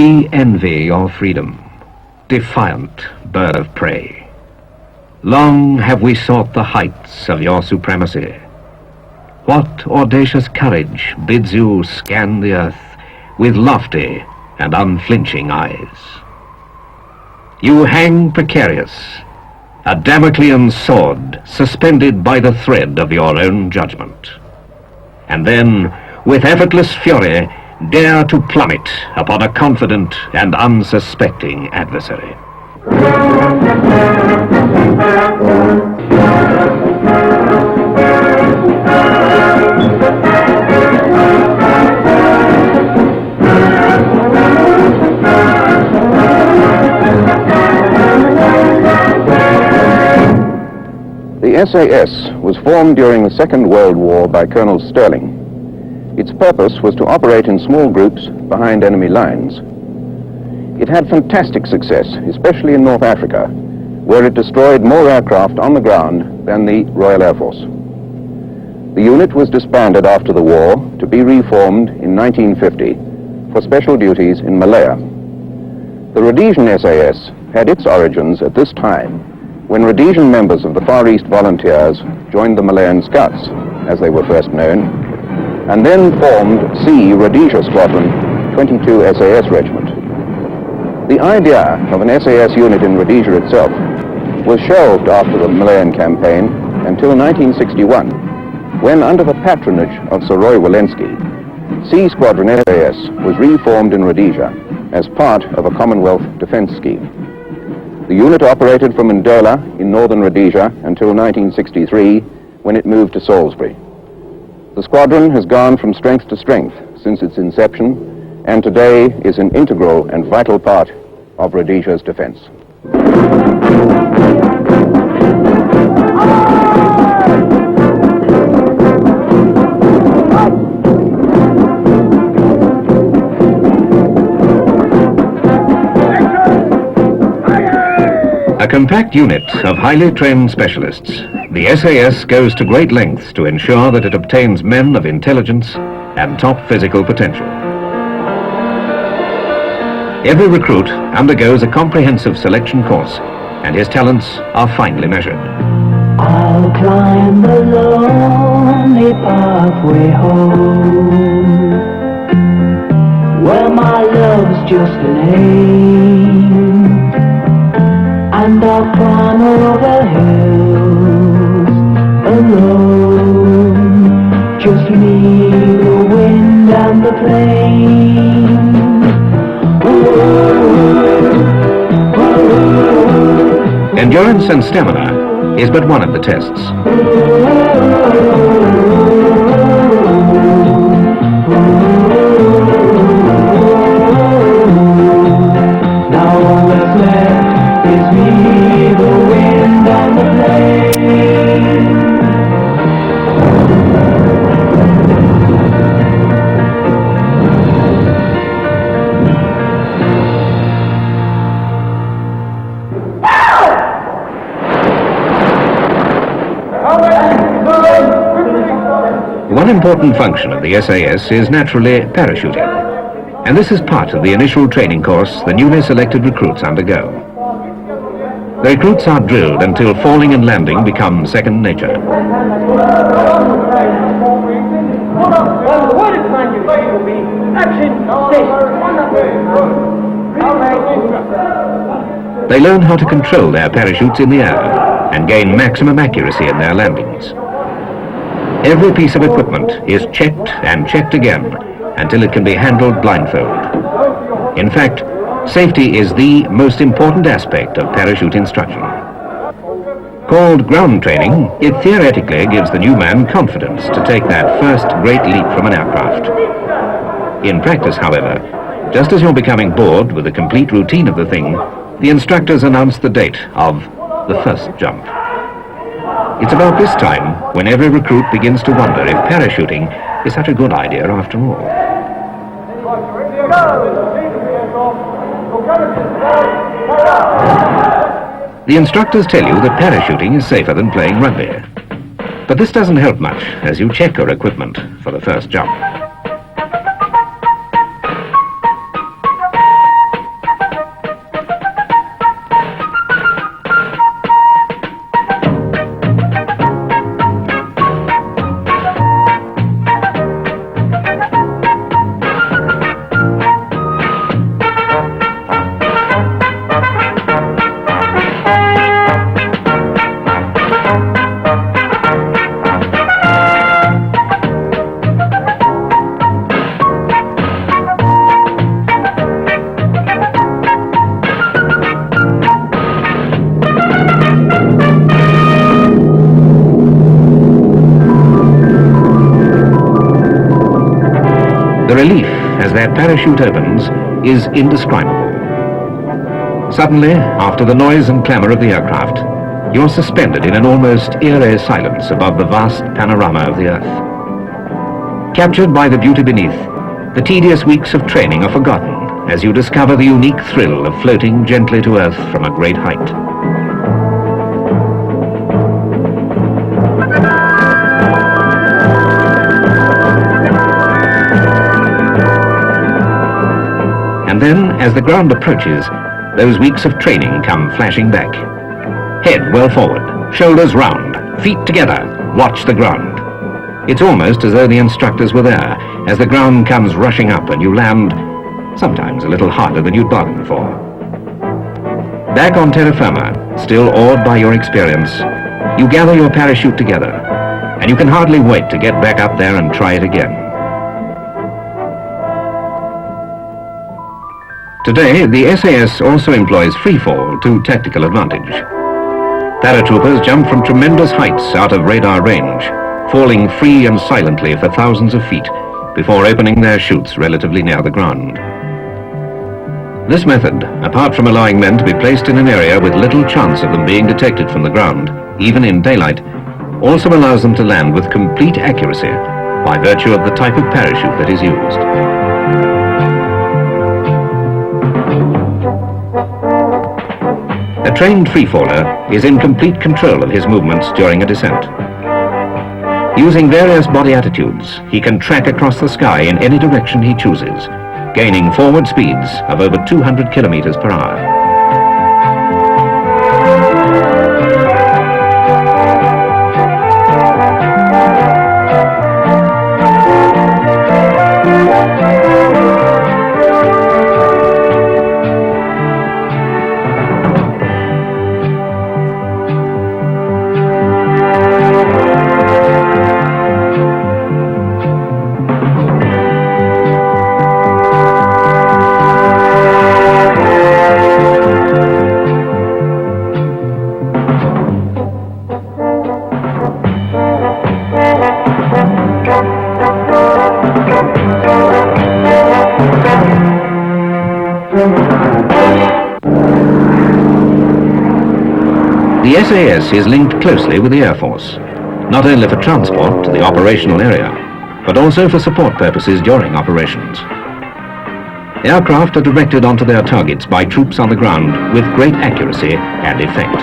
We envy your freedom, defiant bird of prey. Long have we sought the heights of your supremacy. What audacious courage bids you scan the earth with lofty and unflinching eyes? You hang precarious, a Damoclean sword suspended by the thread of your own judgment. And then, with effortless fury, dare to plummet upon a confident and unsuspecting adversary. The SAS was formed during the Second World War by Colonel Sterling. Its purpose was to operate in small groups behind enemy lines. It had fantastic success, especially in North Africa, where it destroyed more aircraft on the ground than the Royal Air Force. The unit was disbanded after the war to be reformed in 1950 for special duties in Malaya. The Rhodesian SAS had its origins at this time when Rhodesian members of the Far East Volunteers joined the Malayan Scouts, as they were first known, and then formed C Rhodesia Squadron 22 SAS Regiment. The idea of an SAS unit in Rhodesia itself was shelved after the Malayan campaign until 1961, when, under the patronage of Sir Roy Walensky, C Squadron SAS was reformed in Rhodesia as part of a Commonwealth defense scheme. The unit operated from Ndola in northern Rhodesia until 1963, when it moved to Salisbury. The squadron has gone from strength to strength since its inception, and today is an integral and vital part of Rhodesia's defense. A compact unit of highly trained specialists, the SAS goes to great lengths to ensure that it obtains men of intelligence and top physical potential. Every recruit undergoes a comprehensive selection course, and his talents are finely measured. I'll climb the lonely pathway home, where my love's just a name, and I'll climb over hills alone, just me, the wind and the plain. Endurance and stamina is but one of the tests. Now all that's left is me, the wind and the plain. One important function of the SAS is naturally parachuting, and this is part of the initial training course the newly selected recruits undergo. The recruits are drilled until falling and landing become second nature. They learn how to control their parachutes in the air and gain maximum accuracy in their landings. Every piece of equipment is checked and checked again until it can be handled blindfold. In fact, safety is the most important aspect of parachute instruction. Called ground training, it theoretically gives the new man confidence to take that first great leap from an aircraft. In practice, however, just as you're becoming bored with the complete routine of the thing, the instructors announce the date of the first jump. It's about this time when every recruit begins to wonder if parachuting is such a good idea after all. The instructors tell you that parachuting is safer than playing rugby. But this doesn't help much as you check your equipment for the first jump. The relief as that parachute opens is indescribable. Suddenly, after the noise and clamor of the aircraft, you're suspended in an almost eerie silence above the vast panorama of the Earth. Captured by the beauty beneath, the tedious weeks of training are forgotten as you discover the unique thrill of floating gently to Earth from a great height. And then, as the ground approaches, those weeks of training come flashing back. Head well forward, shoulders round, feet together, watch the ground. It's almost as though the instructors were there as the ground comes rushing up and you land, sometimes a little harder than you'd bargained for. Back on terra firma, still awed by your experience, you gather your parachute together, and you can hardly wait to get back up there and try it again. Today, the SAS also employs freefall to tactical advantage. Paratroopers jump from tremendous heights out of radar range, falling free and silently for thousands of feet before opening their chutes relatively near the ground. This method, apart from allowing men to be placed in an area with little chance of them being detected from the ground, even in daylight, also allows them to land with complete accuracy by virtue of the type of parachute that is used. A trained freefaller is in complete control of his movements during a descent. Using various body attitudes, he can track across the sky in any direction he chooses, gaining forward speeds of over 200 kilometers per hour. The SAS is linked closely with the Air Force, not only for transport to the operational area, but also for support purposes during operations. Aircraft are directed onto their targets by troops on the ground with great accuracy and effect.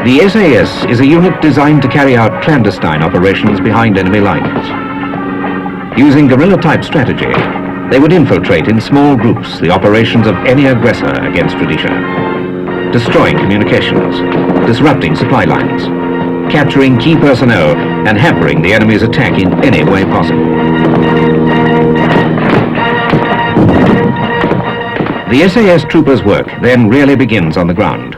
The SAS is a unit designed to carry out clandestine operations behind enemy lines. Using guerrilla-type strategy, they would infiltrate in small groups the operations of any aggressor against Rhodesia, destroying communications, disrupting supply lines, capturing key personnel, and hampering the enemy's attack in any way possible. The SAS troopers' work then really begins on the ground,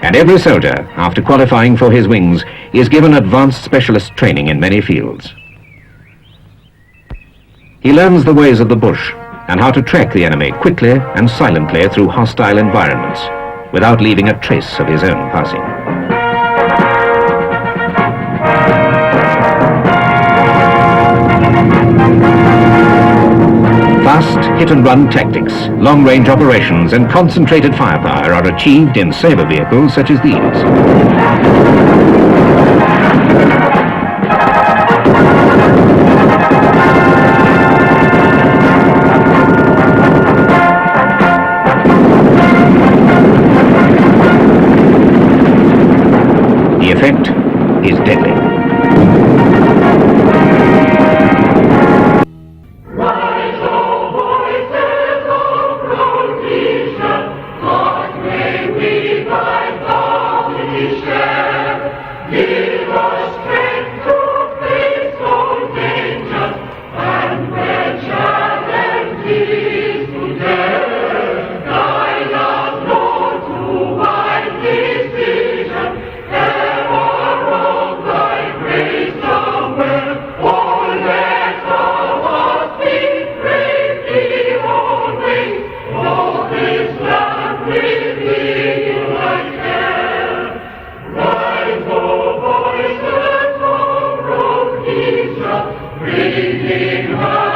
and every soldier, after qualifying for his wings, is given advanced specialist training in many fields. He learns the ways of the bush and how to track the enemy quickly and silently through hostile environments, without leaving a trace of his own passing. Fast hit-and-run tactics, long-range operations, and concentrated firepower are achieved in saber vehicles such as these. The effect is deadly. Rise, O voices of Rhodesia, what may we by bounty share? Give us strength to face all danger, and where challenge is to dare. Guide us, Lord, to wide decision. Rise, O voices of Rhodesia, bringing her